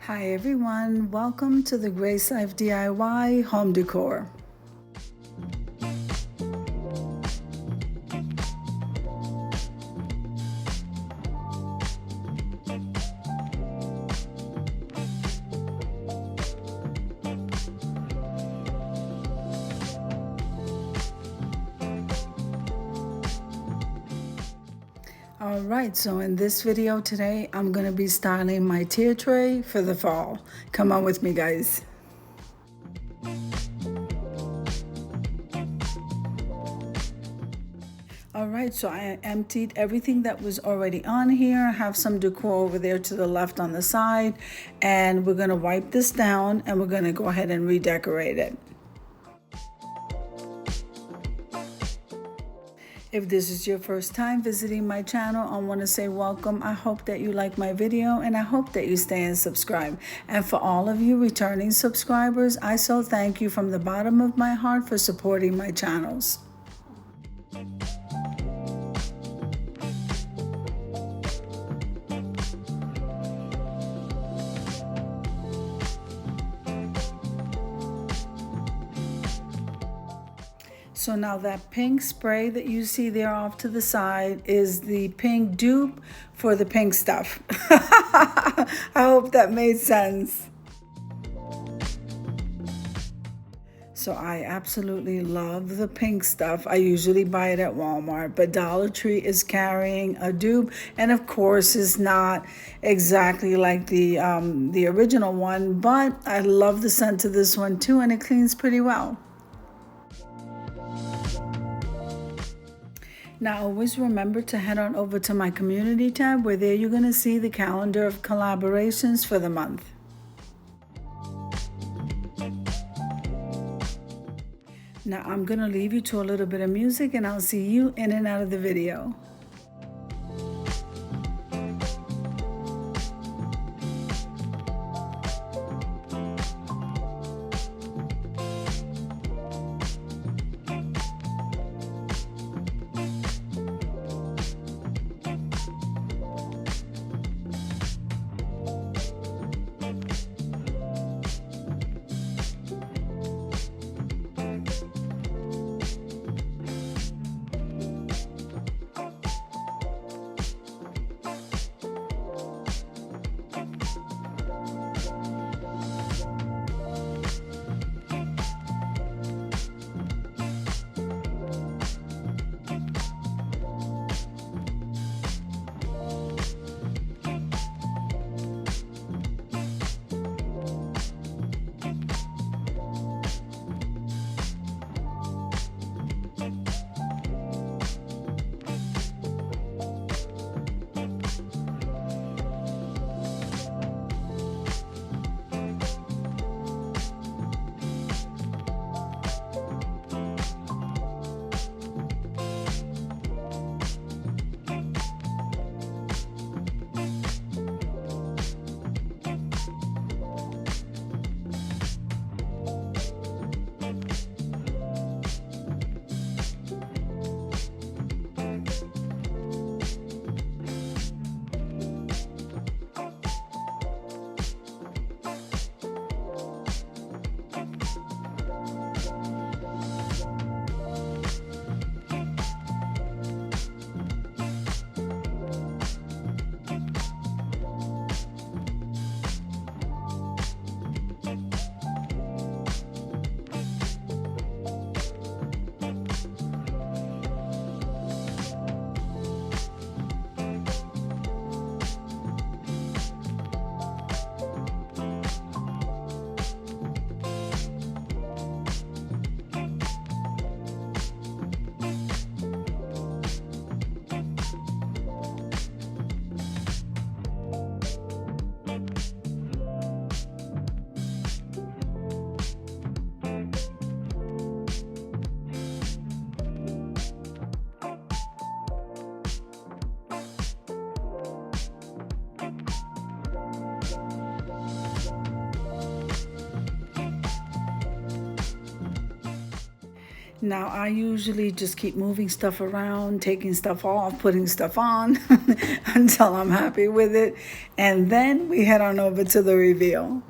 Hi everyone, welcome to the Grace Life DIY home decor. Alright, so in this video today, I'm going to be styling my tier tray for the fall. Come on with me, guys. Alright, so I emptied everything that was already on here. I have some decor over there to the left on the side. And we're going to wipe this down and we're going to go ahead and redecorate it. If this is your first time visiting my channel, I want to say welcome. I hope that you like my video and I hope that you stay and subscribe. And for all of you returning subscribers, I so thank you from the bottom of my heart for supporting my channels. So now that pink spray that you see there off to the side is the pink dupe for the pink stuff. I hope that made sense. So I absolutely love the pink stuff. I usually buy it at Walmart, but Dollar Tree is carrying a dupe, and of course it's not exactly like the original one, but I love the scent of this one too, and it cleans pretty well. Now always remember to head on over to my community tab, where there you're going to see the calendar of collaborations for the month. Now I'm going to leave you to a little bit of music and I'll see you in and out of the video. Now, I usually just keep moving stuff around, taking stuff off, putting stuff on until I'm happy with it. And then we head on over to the reveal.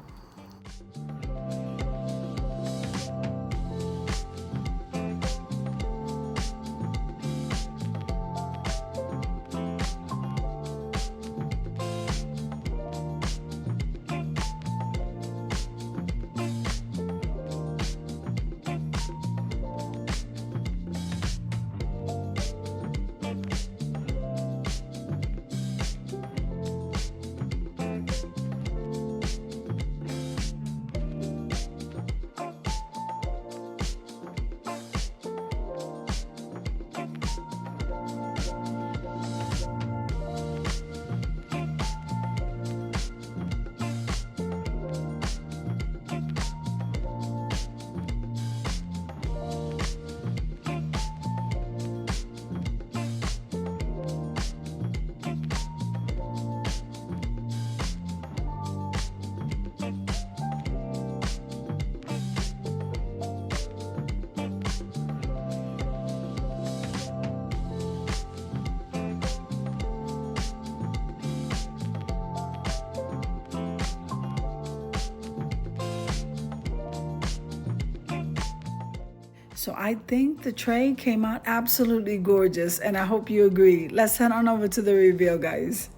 So I think the tray came out absolutely gorgeous, and I hope you agree. Let's head on over to the reveal, guys.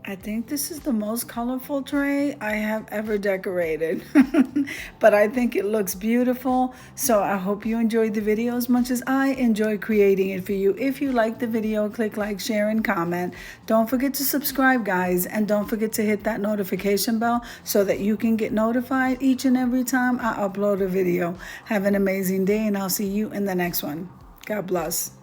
I think this is the most colorful tray I have ever decorated, but I think it looks beautiful. So I hope you enjoyed the video as much as I enjoy creating it for you. If you like the video, click like, share, and comment. Don't forget to subscribe, guys, and don't forget to hit that notification bell so that you can get notified each and every time I upload a video. Have an amazing day, and I'll see you in the next one. God bless.